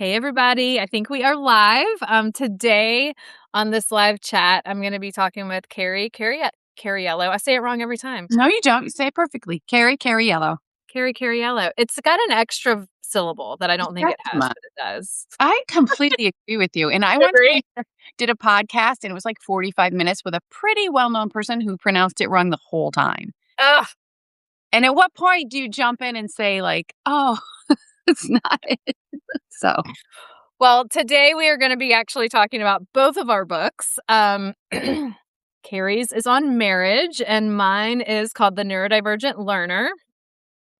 Hey, everybody. I think we are live. Today on this live chat, I'm going to be talking with Cariello. I say it wrong every time. No, you don't. You say it perfectly. Cariello. Cariello. It's got an extra syllable that I don't think it has, but it does. I completely agree with you. And I once Agree? did a podcast and it was like 45 minutes with a pretty well-known person who pronounced it wrong the whole time. Ugh. And at what point do you jump in and say like, oh, it's not it? So, Well, today we are going to be actually talking about both of our books. Carrie's is on marriage, and mine is called The Neurodivergent Learner.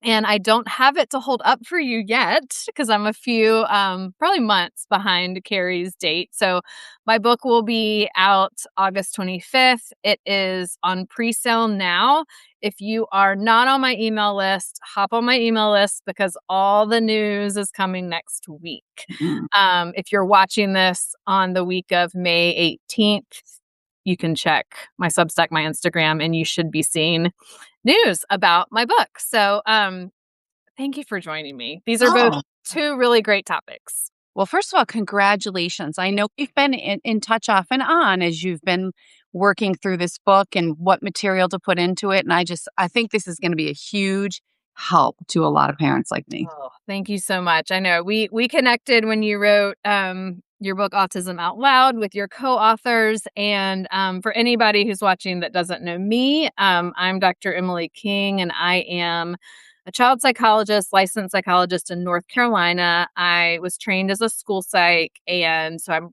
And I don't have it to hold up for you yet because I'm a few, probably months behind Carrie's date. So my book will be out August 25th. It is on pre-sale now. If you are not on my email list, hop on my email list because all the news is coming next week. If you're watching this on the week of May 18th, you can check my Substack, my Instagram, and you should be seeing news about my book. So thank you for joining me. These are both two really great topics. Well, first of all, congratulations. I know we've been in touch off and on as you've been working through this book and what material to put into it. And I think this is going to be a huge help to a lot of parents like me. Oh, thank you so much. I know we connected when you wrote your book Autism Out Loud with your co-authors. And for anybody who's watching that doesn't know me, I'm Dr. Emily King, and I am a child psychologist, licensed psychologist in North Carolina. I was trained as a school psych, and so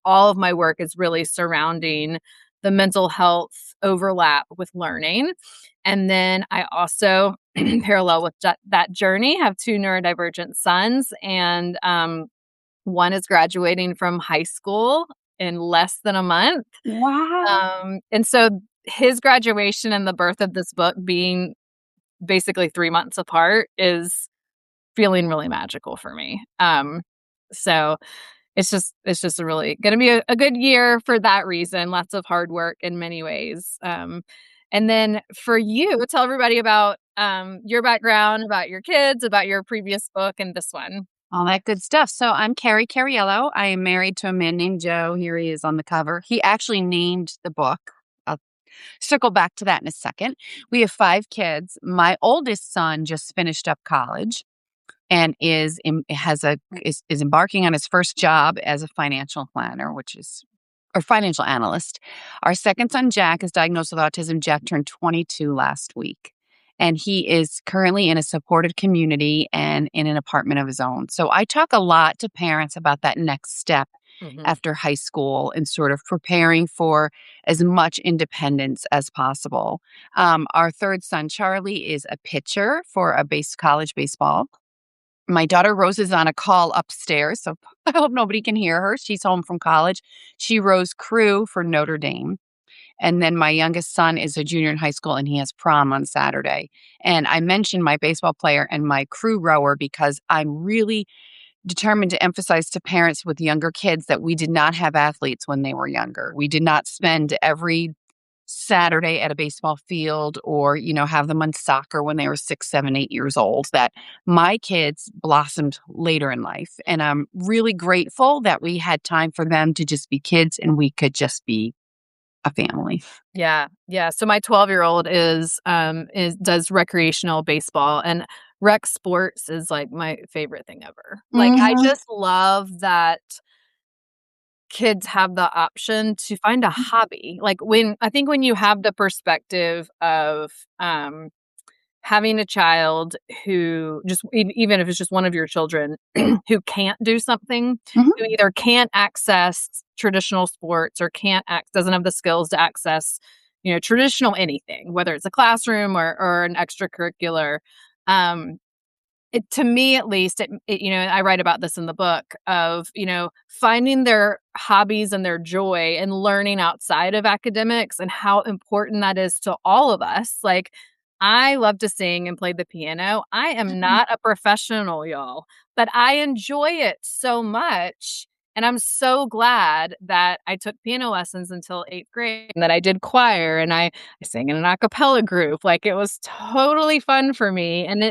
all of my work is really surrounding the mental health overlap with learning. And then I also, parallel with that journey, have two neurodivergent sons, and one is graduating from high school in less than a month. Wow. And so his graduation and the birth of this book being basically 3 months apart is feeling really magical for me. So it's just a really going to be a good year for that reason. Lots of hard work in many ways. And then for you, tell everybody about your background, about your kids, about your previous book and this one. All that good stuff. So I'm Cariello. I am married to a man named Joe. Here he is on the cover. He actually named the book. I'll circle back to that in a second. We have 5 kids. My oldest son just finished up college and is embarking on his first job as a financial planner, or financial analyst. Our second son, Jack, is diagnosed with autism. Jack turned 22 last week. And he is currently in a supported community and in an apartment of his own. So I talk a lot to parents about that next step after high school and sort of preparing for as much independence as possible. Our third son, Charlie, is a pitcher for a college baseball. My daughter Rose is on a call upstairs, so I hope nobody can hear her. She's home from college. She rows crew for Notre Dame. And then my youngest son is a junior in high school and he has prom on Saturday. And I mentioned my baseball player and my crew rower because I'm really determined to emphasize to parents with younger kids that we did not have athletes when they were younger. We did not spend every Saturday at a baseball field or, have them on soccer when they were 6, 7, 8 years old. That my kids blossomed later in life. And I'm really grateful that we had time for them to just be kids and we could just be a family. Yeah. So my 12-year-old does recreational baseball, and rec sports is like my favorite thing ever. Like I just love that kids have the option to find a hobby. Like when you have the perspective of having a child who just, even if it's just one of your children who can't do something, who either can't access traditional sports or doesn't have the skills to access, traditional anything, whether it's a classroom or an extracurricular. To me, at least, I write about this in the book of, finding their hobbies and their joy and learning outside of academics and how important that is to all of us. Like, I love to sing and play the piano. I am not a professional, y'all, but I enjoy it so much. And I'm so glad that I took piano lessons until 8th grade and that I did choir and I sang in an a cappella group. Like, it was totally fun for me. And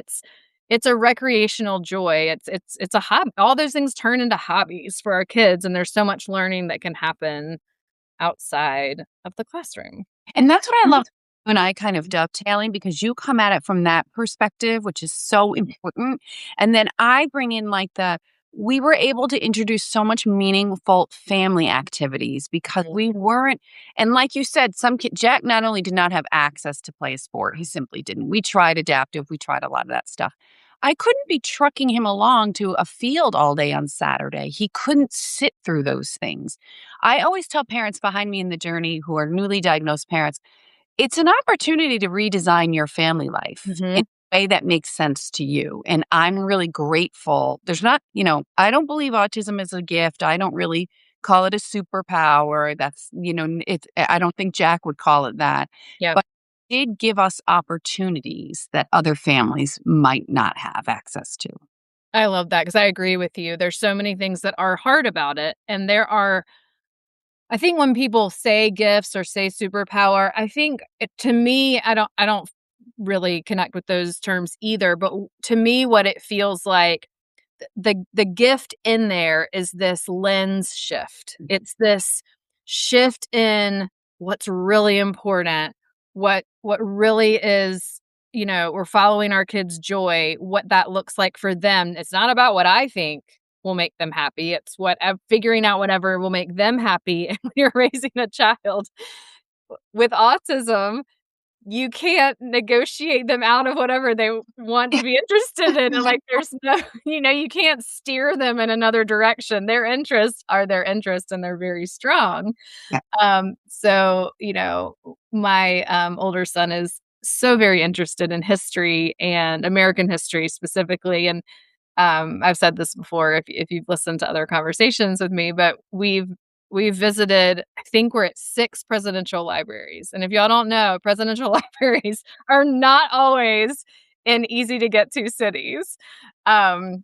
it's a recreational joy. It's a hobby. All those things turn into hobbies for our kids, and there's so much learning that can happen outside of the classroom. And that's what I Mhm. love, you and I kind of dovetailing, because you come at it from that perspective, which is so important. And then I bring in like we were able to introduce so much meaningful family activities because we weren't, and like you said, Jack not only did not have access to play a sport, he simply didn't. We tried adaptive, we tried a lot of that stuff. I couldn't be trucking him along to a field all day on Saturday. He couldn't sit through those things. I always tell parents behind me in the journey who are newly diagnosed parents, it's an opportunity to redesign your family life in Mhm. a way that makes sense to you. And I'm really grateful. There's not, I don't believe autism is a gift. I don't really call it a superpower. I don't think Jack would call it that. Yep. But it did give us opportunities that other families might not have access to. I love that because I agree with you. There's so many things that are hard about it, and there are I think when people say gifts or say superpower, I think to me, I don't really connect with those terms either, but to me what it feels like the gift in there is this lens shift. It's this shift in what's really important, what really is, we're following our kids' joy, what that looks like for them. It's not about what I think will make them happy. It's what figuring out whatever will make them happy. And when you're raising a child with autism, you can't negotiate them out of whatever they want to be interested in, and, like, there's no you can't steer them in another direction. Their interests are their interests, and they're very strong. So, my, older son is so very interested in history and American history specifically, and I've said this before if you've listened to other conversations with me, but we've visited, I think we're at 6 presidential libraries, and if y'all don't know, presidential libraries are not always in easy to get to cities. Um,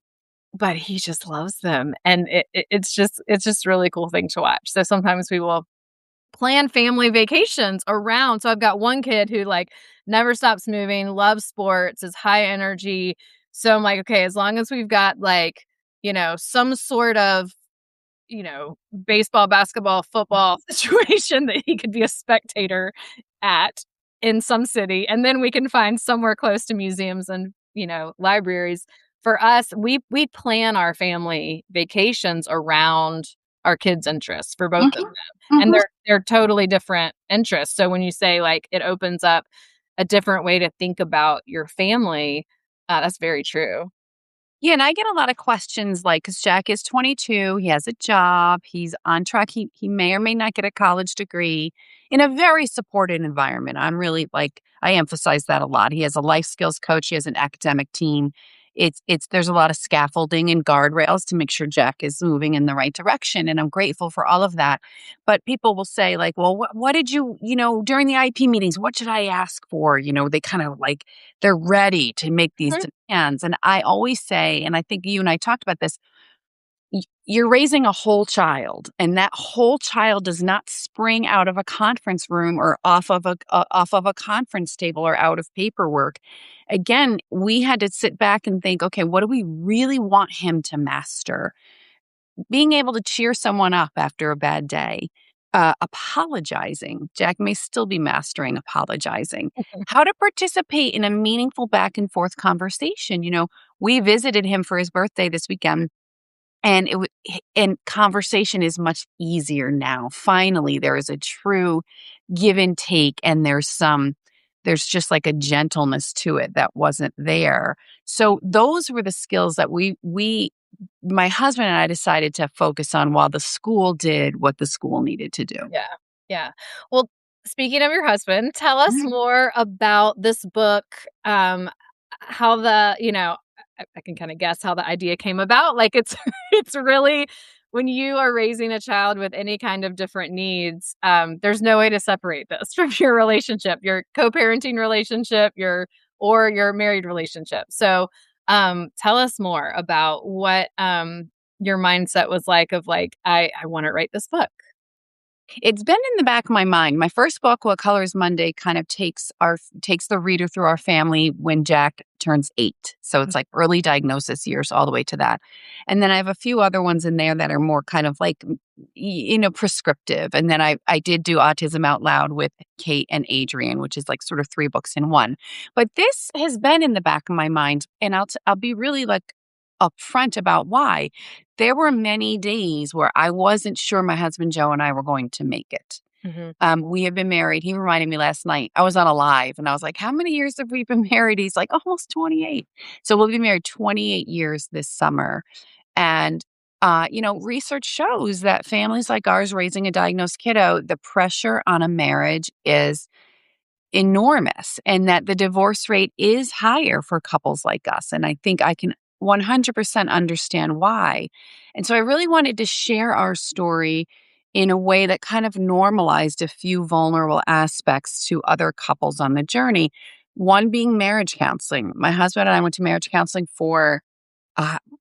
but he just loves them, and it's just a really cool thing to watch. So sometimes we will plan family vacations around. So I've got one kid who like never stops moving, loves sports, is high energy. So I'm like, okay, as long as we've got like, some sort of, you know, baseball, basketball, football situation that he could be a spectator at in some city. And then we can find somewhere close to museums and, libraries. For us, we plan our family vacations around our kids' interests for both of Mhm, them. And mhm. they're totally different interests. So when you say like it opens up a different way to think about your family, that's very true. Yeah, and I get a lot of questions like, because Jack is 22, he has a job, he's on track, he may or may not get a college degree in a very supported environment. I emphasize that a lot. He has a life skills coach, he has an academic team. There's a lot of scaffolding and guardrails to make sure Jack is moving in the right direction, and I'm grateful for all of that. But people will say like, "Well, what did during the IP meetings, what should I ask for?" They kind of like they're ready to make these Mhm. demands. And I always say, and I think you and I talked about this, you're raising a whole child, and that whole child does not spring out of a conference room or off of a conference table or out of paperwork. Again, we had to sit back and think, okay, what do we really want him to master? Being able to cheer someone up after a bad day, apologizing. Jack may still be mastering apologizing. How to participate in a meaningful back and forth conversation. We visited him for his birthday this weekend, and conversation is much easier now. Finally, there is a true give and take, and there's just like a gentleness to it that wasn't there. So those were the skills that we my husband and I decided to focus on while the school did what the school needed to do. Yeah. Yeah. Well, speaking of your husband, tell us Mhm. more about this book, how I can kinda guess how the idea came about, like, it's it's really when you are raising a child with any kind of different needs, there's no way to separate this from your relationship, your co-parenting relationship, your married relationship. So, tell us more about what, your mindset was like of, like, "I wanna write this book." It's been in the back of my mind. My first book, What Colors Monday, kind of takes the reader through our family when Jack turns 8. So it's like early diagnosis years all the way to that. And then I have a few other ones in there that are more kind of like, prescriptive. And then I did do Autism Out Loud with Kate and Adrian, which is like sort of 3 books in one. But this has been in the back of my mind, and I'll be really like upfront about why. There were many days where I wasn't sure my husband Joe and I were going to make it. Mhm. We have been married. He reminded me last night. I was on a live and I was like, "How many years have we been married?" He's like, "Almost 28." So we'll be married 28 years this summer. And research shows that families like ours raising a diagnosed kiddo, the pressure on a marriage is enormous, and that the divorce rate is higher for couples like us. And I think I can 100% understand why. And so I really wanted to share our story in a way that kind of normalized a few vulnerable aspects to other couples on the journey. One being marriage counseling. My husband and I went to marriage counseling for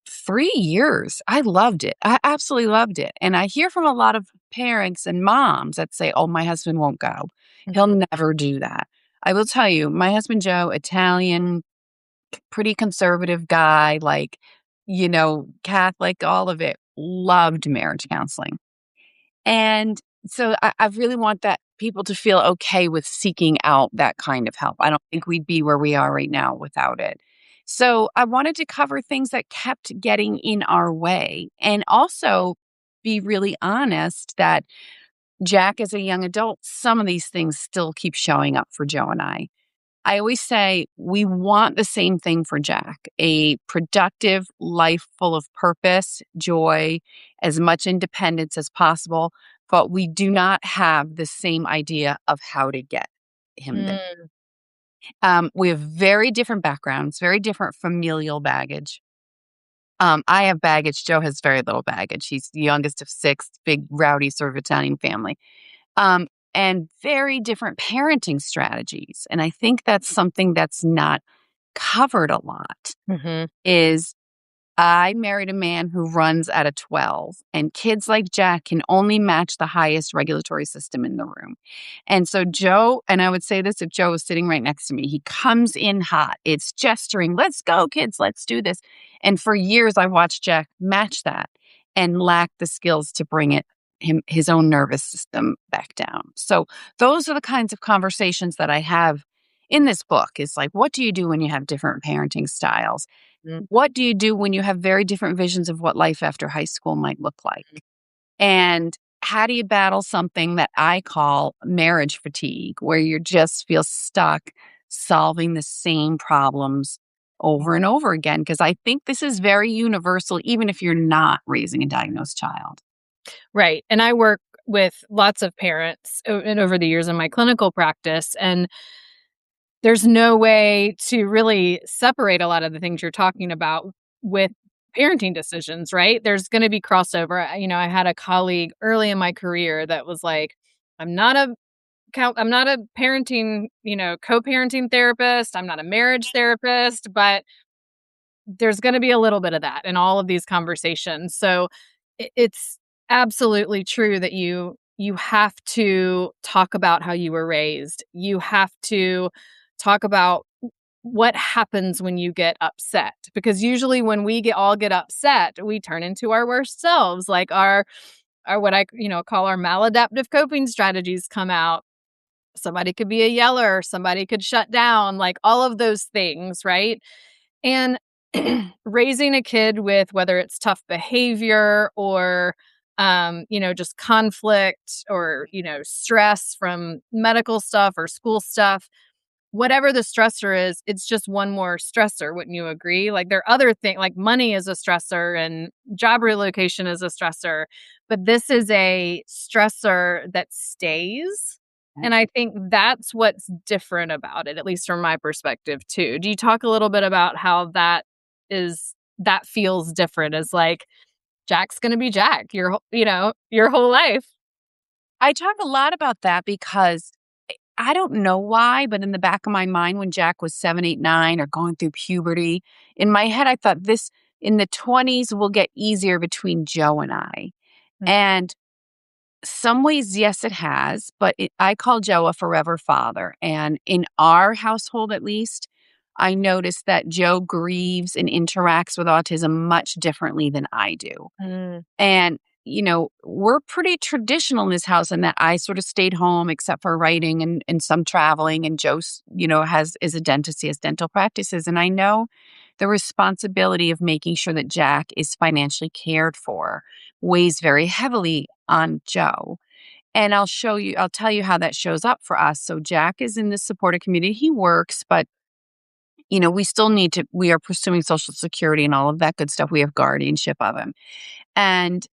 3 years. I loved it. I absolutely loved it. And I hear from a lot of parents and moms that say, "Oh, my husband won't go. He'll Mhm. never do that." I will tell you, my husband Joe, Italian, pretty conservative guy, like, Catholic, all of it, loved marriage counseling. And so I really want that people to feel okay with seeking out that kind of help. I don't think we'd be where we are right now without it. So I wanted to cover things that kept getting in our way and also be really honest that Jack, as a young adult, some of these things still keep showing up for Joe and I. I always say we want the same thing for Jack, a productive life full of purpose, joy, as much independence as possible, but we do not have the same idea of how to get him there. Mm. We have very different backgrounds, very different familial baggage. I have baggage. Joe has very little baggage. He's the youngest of 6, big, rowdy sort of Italian family. Um, and very different parenting strategies. And I think that's something that's not covered a lot Mhm. is I married a man who runs at a 12, and kids like Jack can only match the highest regulatory system in the room. And so Joe, and I would say this if Joe was sitting right next to me, he comes in hot. It's gesturing, "Let's go, kids, let's do this." And for years, I watched Jack match that and lack the skills to bring his own nervous system back down. So those are the kinds of conversations that I have in this book is like, what do you do when you have different parenting styles? Mm. What do you do when you have very different visions of what life after high school might look like? And how do you battle something that I call marriage fatigue, where you just feel stuck solving the same problems over and over again? Because I think this is very universal, even if you're not raising a diagnosed child. Right, and I work with lots of parents and over the years in my clinical practice, and there's no way to really separate a lot of the things you're talking about with parenting decisions, right? There's gonna be crossover. I had a colleague early in my career that was like, "I'm not a I'm not a parenting, co-parenting therapist, I'm not a marriage therapist, but there's gonna be a little bit of that in all of these conversations." So, it's absolutely true that you have to talk about how you were raised. You have to talk about what happens when you get upset, because usually when we get upset, we turn into our worst selves, like our what I, call our maladaptive coping strategies come out. Somebody could be a yeller, somebody could shut down, like all of those things, right? And raising a kid with whether it's tough behavior or just conflict or stress from medical stuff or school stuff, whatever the stressor is, it's just one more stressor. Wouldn't you agree? Like there are other things, like money is a stressor and job relocation is a stressor, but this is a stressor that stays. And I think that's what's different about it, at least from my perspective too. Do you talk a little bit about how that feels different as like Jack's going to be Jack your whole life? I talk a lot about that because I don't know why, but in the back of my mind, when Jack was 7, 8, 9, or going through puberty, in my head, I thought this in the 20s will get easier between Joe and I. And some ways, yes, it has, but I call Joe a forever father. And in our household, at least, I noticed that Joe grieves and interacts with autism much differently than I do. Mm. And, we're pretty traditional in this house in that I sort of stayed home except for writing and some traveling. And Joe's, is a dentist. He has dental practices. And I know the responsibility of making sure that Jack is financially cared for weighs very heavily on Joe. And I'll tell you how that shows up for us. So Jack is in the supportive community. He works, but we are pursuing Social Security and all of that good stuff. We have guardianship of him. And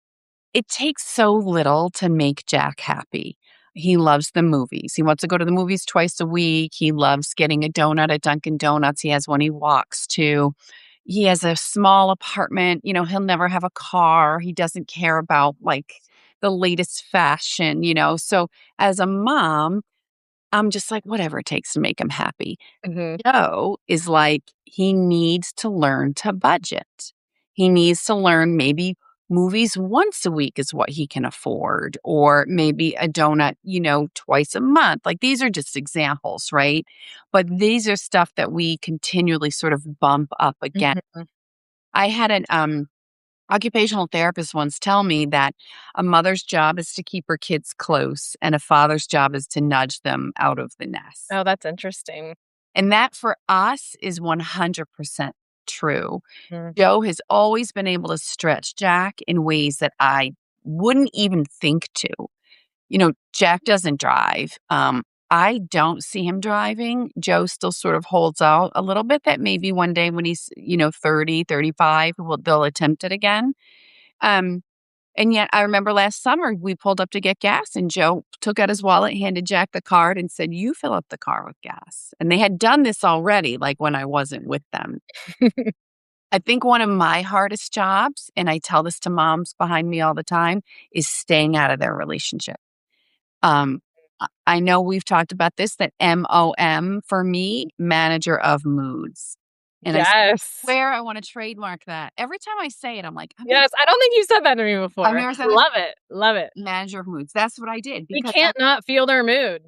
it takes so little to make Jack happy. He loves the movies. He wants to go to the movies twice a week. He loves getting a donut at Dunkin' Donuts. He has one he walks to. He has a small apartment. He'll never have a car. He doesn't care about like the latest fashion. So as a mom, I'm just like, whatever it takes to make him happy. Mhm. Joe is like, he needs to learn to budget. He needs to learn maybe movies once a week is what he can afford, or maybe a donut, twice a month. Like these are just examples, right? But these are stuff that we continually sort of bump up again. Mhm. I had an occupational therapist once tell me that a mother's job is to keep her kids close and a father's job is to nudge them out of the nest. Oh, that's interesting. And that for us is 100% true. Mm. Joe has always been able to stretch Jack in ways that I wouldn't even think to. Jack doesn't drive. I don't see him driving. Joe still sort of holds out a little bit that maybe one day when he's, 30, 35, they'll attempt it again. Um, and yet I remember last summer we pulled up to get gas and Joe took out his wallet, handed Jack the card and said, "You fill up the car with gas." And they had done this already, like when I wasn't with them. I think one of my hardest jobs, and I tell this to moms behind me all the time, is staying out of their relationship. I know we've talked about this, that MOM for me, manager of moods. And I Yes. swear I want to trademark that. Every time I say it, I'm like, Yes, I don't think you said that to me I've before. never said this. Love it, love it. Manager of moods. That's what I did We because can't not feel their mood.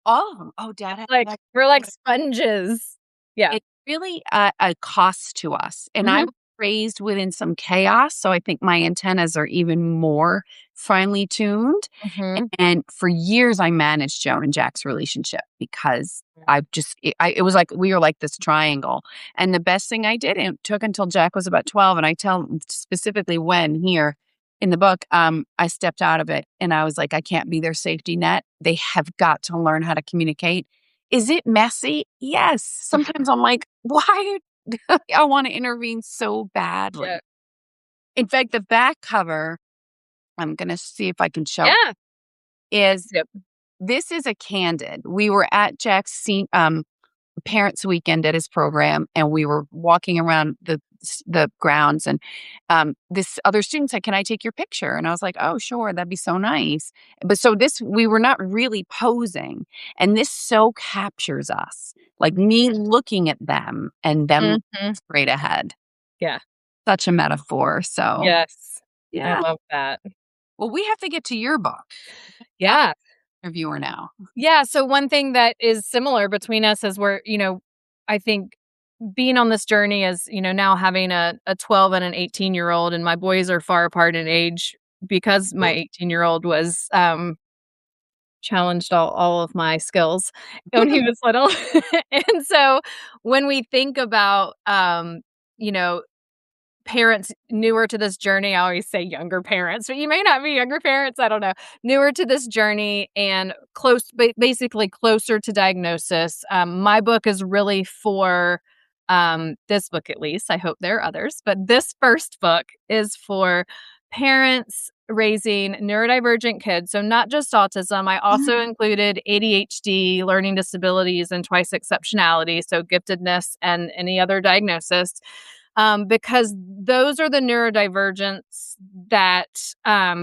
all of them. Oh, dad, Like, we're like sponges. Yeah. it's really a cost to us. And I Mhm, was raised within some chaos. So I think my antennas are even more finely tuned. mhm. And for years, I managed Joe and Jack's relationship because it was like we were like this triangle. And the best thing I did, and it took until Jack was about 12. And I tell specifically when here in the book, I stepped out of it and I was like, I can't be their safety net. They have got to learn how to communicate. Is it messy? Yes. Sometimes I'm like, why? I want to intervene so Yeah. badly. In fact, the back cover, I'm going to see if I can show, Yeah. is Yep. this is a candid. We were at Jack's parents' weekend at his program, and we were walking around the grounds, and this other student said, "Can I take your picture?" And I was like, "Oh, sure, that'd be so nice." But so this, we were not really posing, and this so captures us, like me looking at them and them Mhm. straight ahead. Yeah. Such a metaphor. So Yes. I yeah. love that. Well, we have to get to your book. I'm Yeah. a reviewer now. Yeah, so one thing that is similar between us is I think being on this journey as, now having a 12 and an 18-year-old, and my boys are far apart in age because my 18-year-old was, challenged all of my skills when he was little. And so when we think about, you know, parents newer to this journey, I always say younger parents, but you may not be younger parents, I don't know, newer to this journey and basically closer to diagnosis. My book is really for this book, at least. I hope there are others, but this first book is for parents raising neurodivergent kids. So, not just autism, I also included ADHD, learning disabilities, and twice exceptionality. So, giftedness and any other diagnosis, because those are the neurodivergents that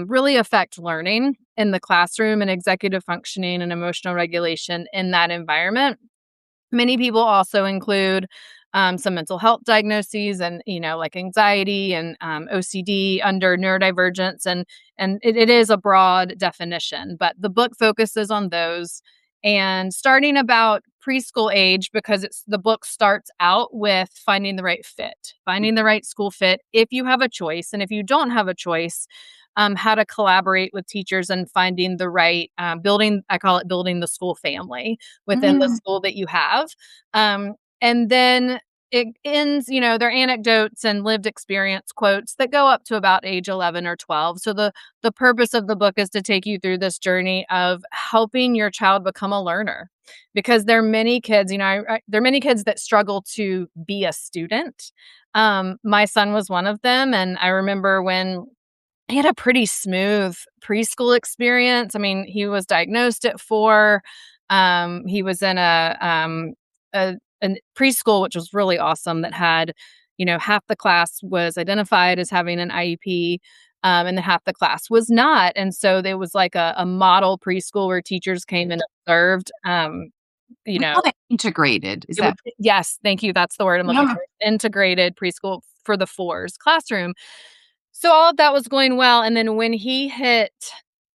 really affect learning in the classroom and executive functioning and emotional regulation in that environment. Many people also include some mental health diagnoses and, like anxiety and OCD under neurodivergence. And it is a broad definition, but the book focuses on those. And starting about preschool age because the book starts out with finding the right fit, finding the right school fit if you have a choice. And if you don't have a choice, how to collaborate with teachers and finding the right building. I call it building the school family within the Mm. school that you have. And then it ends, their anecdotes and lived experience quotes that go up to about age 11 or 12. So the purpose of the book is to take you through this journey of helping your child become a learner, because there are many kids, there are many kids that struggle to be a student. My son was one of them, and I remember when he had a pretty smooth preschool experience. I mean, he was diagnosed at 4. He was in a preschool, which was really awesome, that had, half the class was identified as having an IEP, and then half the class was not. And so there was like a model preschool where teachers came and observed, you We know, call that integrated. Is it was that yes, thank you, that's the word I'm looking yeah. for, integrated preschool for the 4s classroom. So all of that was going well, and then when he hit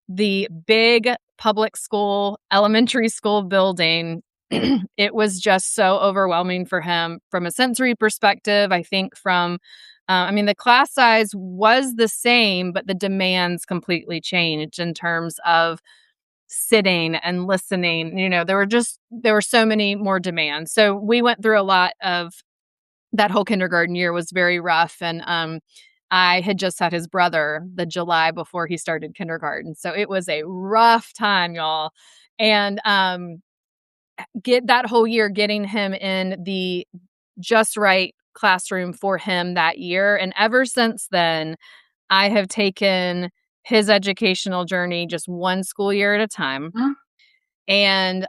the big public school, elementary school building, it was just so overwhelming for him from a sensory perspective. I think the class size was the same, but the demands completely changed in terms of sitting and listening. There were so many more demands. So we went through a lot of that whole kindergarten year was very rough. And I had just had his brother the July before he started kindergarten. So it was a rough time, y'all. And get that whole year getting him in the just right classroom for him that year. And ever since then, I have taken his educational journey just one school year at a time. Huh? And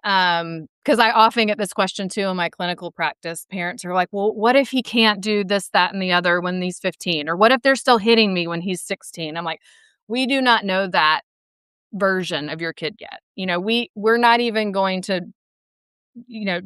because I often get this question too in my clinical practice, parents are like, well, what if he can't do this, that, and the other when he's 15? Or what if they're still hitting me when he's 16? I'm like, we do not know that version of your kid yet. We're not even going to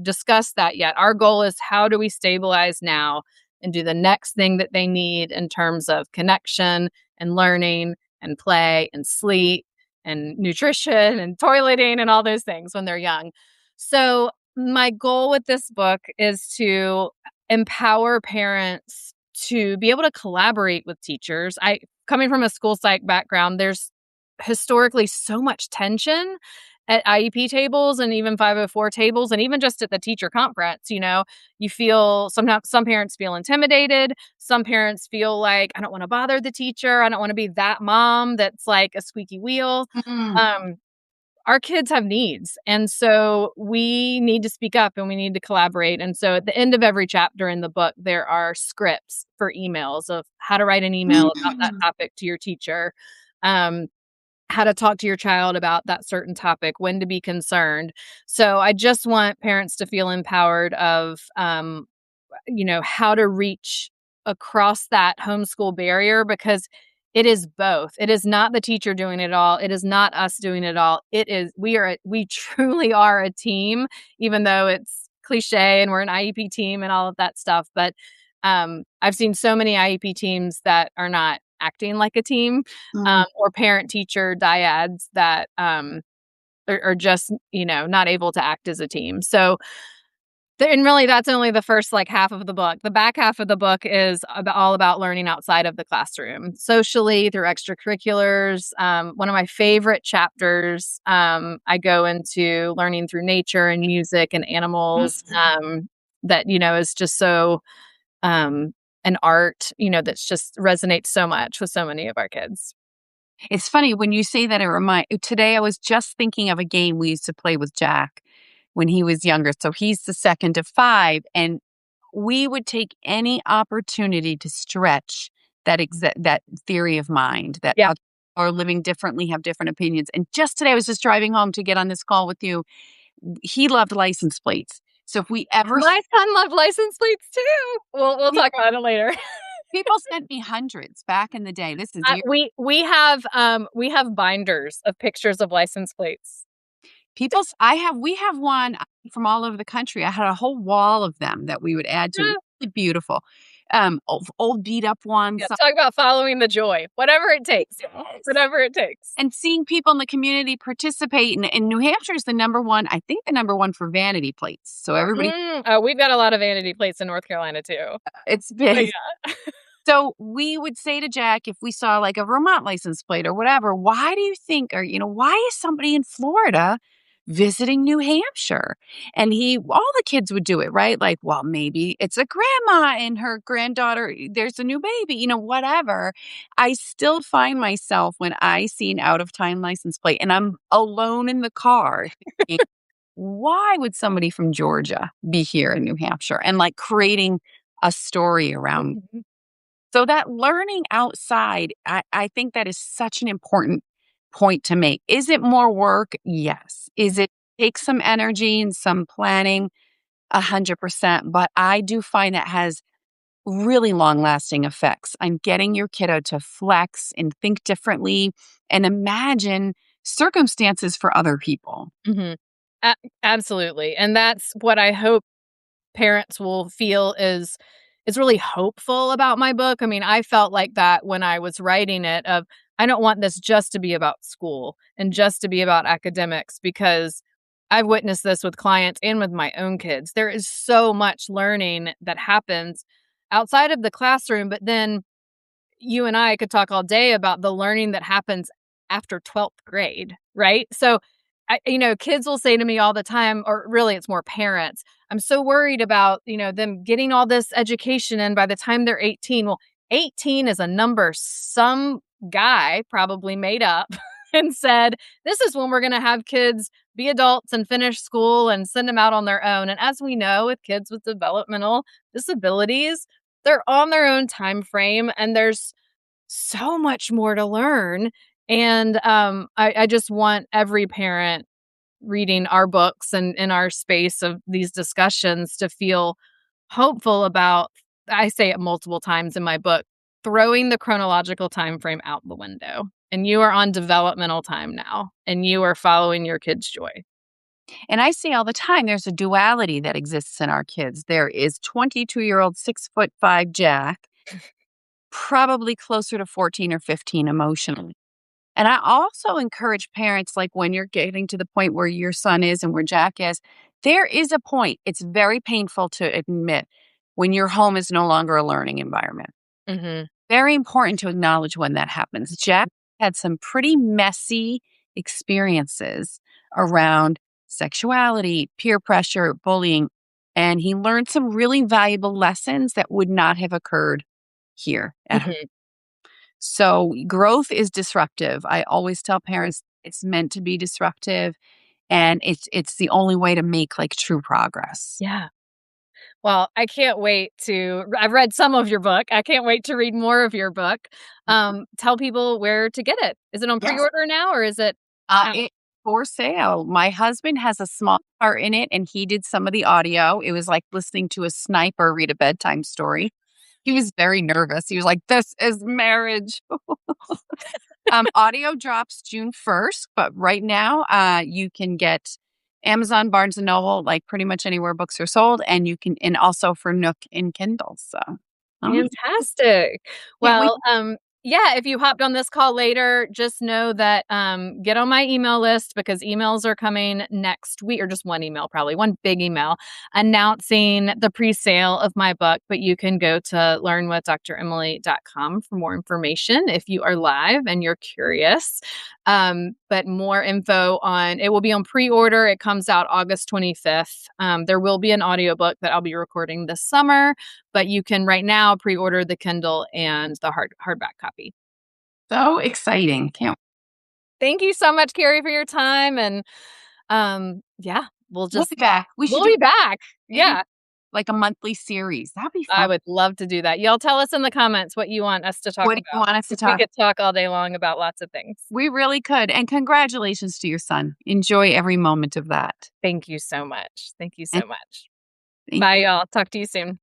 discuss that yet. Our goal is, how do we stabilize now and do the next thing that they need in terms of connection and learning and play and sleep and nutrition and toileting and all those things when they're young. So my goal with this book is to empower parents to be able to collaborate with teachers. Coming from a school psych background, there's historically so much tension at IEP tables and even 504 tables, and even just at the teacher conference. You feel sometimes some parents feel intimidated. Some parents feel like, I don't want to bother the teacher. I don't want to be that mom that's like a squeaky wheel. Mm. Um, our kids have needs. And so we need to speak up and we need to collaborate. And so at the end of every chapter in the book, there are scripts for emails of how to write an email about that Mm. topic to your teacher. Um, how to talk to your child about that certain topic, when to be concerned. So I just want parents to feel empowered of, how to reach across that homeschool barrier, because it is both. It is not the teacher doing it all. It is not us doing it all. We truly are a team, even though it's cliche and we're an IEP team and all of that stuff. But I've seen so many IEP teams that are not acting like a team, Mm. or parent teacher dyads that are just, not able to act as a team. So, and really, that's only the first like half of the book. The back half of the book is all about learning outside of the classroom, socially, through extracurriculars. One of my favorite chapters, I go into learning through nature and music and animals. That is just so an art, that's just resonates so much with so many of our kids. It's funny when you say that. Today I was just thinking of a game we used to play with Jack when he was younger. So he's the second of 5, and we would take any opportunity to stretch that theory of mind that Yeah. others are living differently, have different opinions. And just today, I was just driving home to get on this call with you. He loved license plates. So if we ever My son loved license plates too. We'll talk about it later. people sent me hundreds back in the day. This is you. We have binders of pictures of license plates. We have one from all over the country. I had a whole wall of them that we would add to. Yeah. Really beautiful. old beat up ones. Yeah, talk about following the joy. Whatever it takes. Yes. Whatever it takes. And seeing people in the community participate. And New Hampshire is the number one, I think the number one for vanity plates. So everybody, Oh, we've got a lot of vanity plates in North Carolina too. it's But big. yeah. So we would say to Jack, if we saw like a Vermont license plate or whatever, why do you think, or, why is somebody in Florida visiting New Hampshire? And all the kids would do it, right? Like, well, maybe it's a grandma and her granddaughter, there's a new baby, whatever. I still find myself when I see an out of time license plate and I'm alone in the car, thinking, why would somebody from Georgia be here in New Hampshire? And like creating a story around. Mhm. So that learning outside, I think that is such an important point to make. Is it more work? Yes. Is it take some energy and some planning? 100%. But I do find that has really long lasting effects on getting your kiddo to flex and think differently and imagine circumstances for other people. Mhm. A Absolutely, and that's what I hope parents will feel is really hopeful about my book. I mean, I felt like that when I was writing it of, I don't want this just to be about school and just to be about academics because I've witnessed this with clients and with my own kids. There is so much learning that happens outside of the classroom, but then you and I could talk all day about the learning that happens after 12th grade, right? So, kids will say to me all the time, or really it's more parents, I'm so worried about, them getting all this education in by the time they're 18. Well, 18 is a number some guy probably made up and said, this is when we're going to have kids be adults and finish school and send them out on their own. And as we know, with kids with developmental disabilities, they're on their own time frame and there's so much more to learn. And I just want every parent reading our books and in our space of these discussions to feel hopeful about, I say it multiple times in my book, throwing the chronological time frame out the window. And you are on developmental time now, and you are following your kid's joy. And I see all the time there's a duality that exists in our kids. There is 22-year-old 6'5" Jack, probably closer to 14 or 15 emotionally. And I also encourage parents, like when you're getting to the point where your son is and where Jack is, there is a point, it's very painful to admit, when your home is no longer a learning environment. Mhm. Very important to acknowledge when that happens. Jack had some pretty messy experiences around sexuality, peer pressure, bullying, and he learned some really valuable lessons that would not have occurred here at home. Mhm. So growth is disruptive. I always tell parents it's meant to be disruptive and it's the only way to make like true progress. Yeah. Well, I can't wait to I've read some of your book. I can't wait to read more of your book. Tell people where to get it. Is it on Yes. pre-order now or is it out? It for sale. My husband has a small part in it and he did some of the audio. It was like listening to a sniper read a bedtime story. He was very nervous. He was like, "This is marriage." Audio drops June 1st, but right now, you can get Amazon, Barnes and Noble, like pretty much anywhere books are sold, and you can, and also for Nook and Kindle. So, um, Fantastic. can't wait. Well, yeah, if you hopped on this call later, just know that get on my email list because emails are coming next week, or just one email, probably one big email announcing the pre-sale of my book. But you can go to learnwithdremily.com for more information if you are live and you're curious. But more info on it will be on pre-order. It comes out August 25th. There will be an audiobook that I'll be recording this summer, but you can right now pre-order the Kindle and the hardback copy. So exciting. Can't Thank you so much, Carrie, for your time. And yeah, we'll be back. We should we'll do be back. maybe Yeah, like a monthly series. That'd be I fun. would love to do that. Y'all tell us in the comments what you want us to talk What do you about. want us to 'Cause we talk? could talk all day long about lots of things. We really could. And congratulations to your son. Enjoy every moment of that. Thank you so much. Thank you And so much. thank Bye, y'all. Talk to you soon.